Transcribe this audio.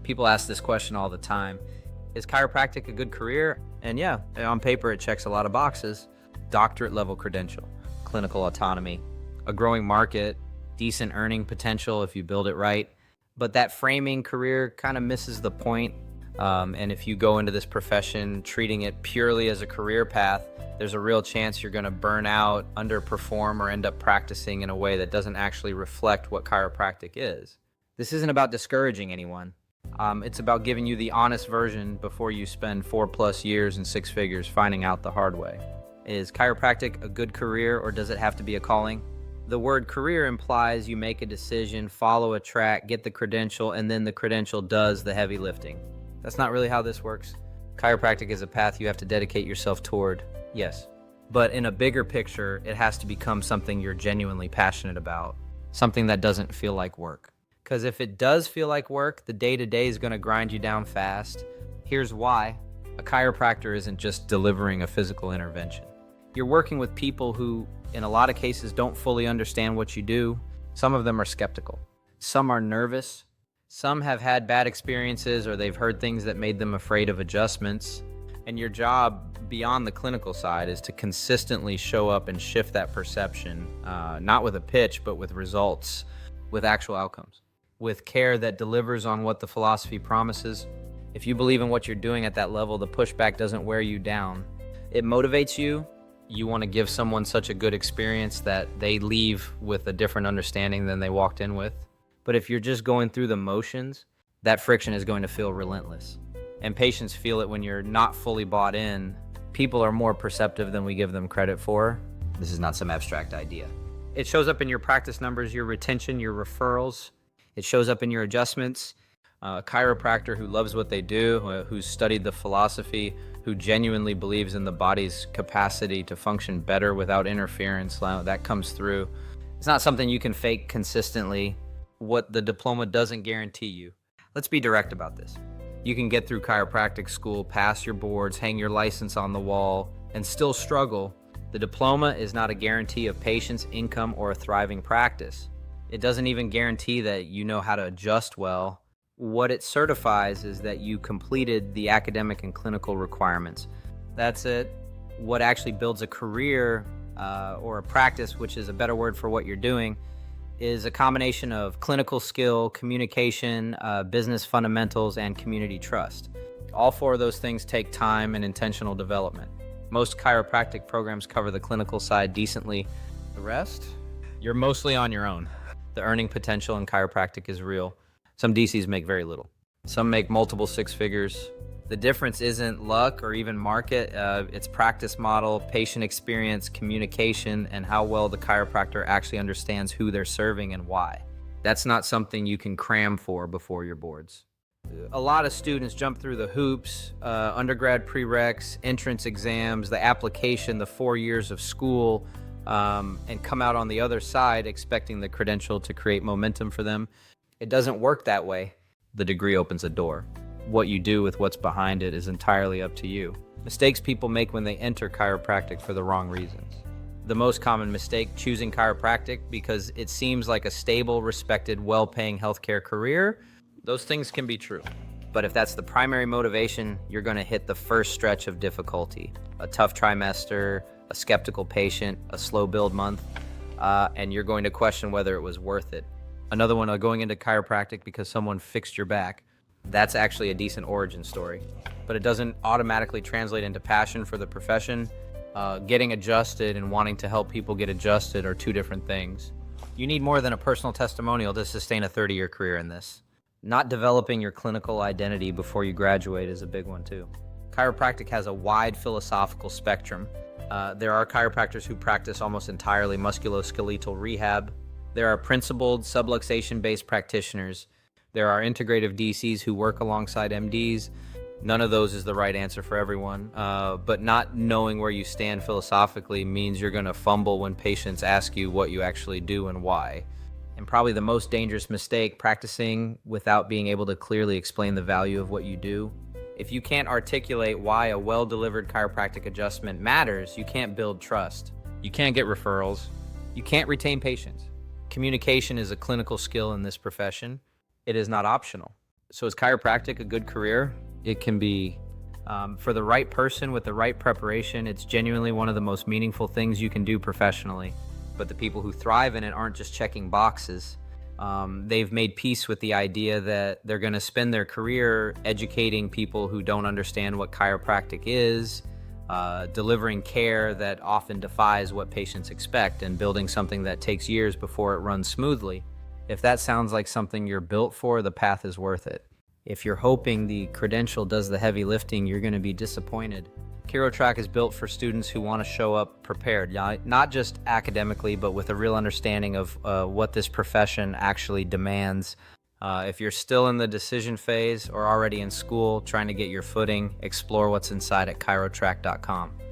People ask this question all the time. Is chiropractic a good career? And yeah, on paper it checks a lot of boxes. Doctorate level credential, clinical autonomy, a growing market, decent earning potential if you build it right. But that framing career kind of misses the point. And if you go into this profession treating it purely as a career path, there's a real chance you're going to burn out, underperform, or end up practicing in a way that doesn't actually reflect what chiropractic is. This isn't about discouraging anyone. It's about giving you the honest version before you spend 4+ years and 6 figures finding out the hard way. Is chiropractic a good career, or does it have to be a calling? The word career implies you make a decision, follow a track, get the credential, and then the credential does the heavy lifting. That's not really how this works. Chiropractic is a path you have to dedicate yourself toward, yes. But in a bigger picture, it has to become something you're genuinely passionate about, something that doesn't feel like work. Because if it does feel like work, the day-to-day is going to grind you down fast. Here's why. A chiropractor isn't just delivering a physical intervention. You're working with people who, in a lot of cases, don't fully understand what you do. Some of them are skeptical. Some are nervous. Some have had bad experiences, or they've heard things that made them afraid of adjustments. And your job beyond the clinical side is to consistently show up and shift that perception, not with a pitch, but with results, with actual outcomes, with care that delivers on what the philosophy promises. If you believe in what you're doing at that level, the pushback doesn't wear you down. It motivates you. You want to give someone such a good experience that they leave with a different understanding than they walked in with. But if you're just going through the motions, that friction is going to feel relentless. And patients feel it when you're not fully bought in. People are more perceptive than we give them credit for. This is not some abstract idea. It shows up in your practice numbers, your retention, your referrals. It shows up in your adjustments. A chiropractor who loves what they do, who's studied the philosophy, who genuinely believes in the body's capacity to function better without interference, that comes through. It's not something you can fake consistently. What the diploma doesn't guarantee you. Let's be direct about this. You can get through chiropractic school, pass your boards, hang your license on the wall, and still struggle. The diploma is not a guarantee of patience, income, or a thriving practice. It doesn't even guarantee that you know how to adjust well. What it certifies is that you completed the academic and clinical requirements. That's it. What actually builds a career or a practice, which is a better word for what you're doing, is a combination of clinical skill, communication, business fundamentals, and community trust. All 4 of those things take time and intentional development. Most chiropractic programs cover the clinical side decently. The rest, you're mostly on your own. The earning potential in chiropractic is real. Some DCs make very little. Some make multiple 6 figures. The difference isn't luck or even market. It's practice model, patient experience, communication, and how well the chiropractor actually understands who they're serving and why. That's not something you can cram for before your boards. A lot of students jump through the hoops, undergrad prereqs, entrance exams, the application, the 4 years of school, and come out on the other side expecting the credential to create momentum for them. It doesn't work that way. The degree opens a door. What you do with what's behind it is entirely up to you. Mistakes people make when they enter chiropractic for the wrong reasons. The most common mistake, choosing chiropractic because it seems like a stable, respected, well-paying healthcare career. Those things can be true. But if that's the primary motivation, you're going to hit the first stretch of difficulty. A tough trimester, a skeptical patient, a slow build month, and you're going to question whether it was worth it. Another one, going into chiropractic because someone fixed your back. That's actually a decent origin story, but it doesn't automatically translate into passion for the profession. Getting adjusted and wanting to help people get adjusted are 2 different things. You need more than a personal testimonial to sustain a 30-year career in this. Not developing your clinical identity before you graduate is a big one too. Chiropractic has a wide philosophical spectrum. There are chiropractors who practice almost entirely musculoskeletal rehab. There are principled subluxation-based practitioners. There are integrative DCs who work alongside MDs. None of those is the right answer for everyone, but not knowing where you stand philosophically means you're going to fumble when patients ask you what you actually do and why. And probably the most dangerous mistake, practicing without being able to clearly explain the value of what you do. If you can't articulate why a well-delivered chiropractic adjustment matters, you can't build trust. You can't get referrals. You can't retain patients. Communication is a clinical skill in this profession. It is not optional. So is chiropractic a good career? It can be. For the right person with the right preparation, it's genuinely one of the most meaningful things you can do professionally. But the people who thrive in it aren't just checking boxes. They've made peace with the idea that they're going to spend their career educating people who don't understand what chiropractic is, delivering care that often defies what patients expect, and building something that takes years before it runs smoothly. If that sounds like something you're built for, the path is worth it. If you're hoping the credential does the heavy lifting, you're going to be disappointed. Chirotrack is built for students who want to show up prepared, not just academically, but with a real understanding of what this profession actually demands. If you're still in the decision phase or already in school trying to get your footing, explore what's inside at chirotrack.com.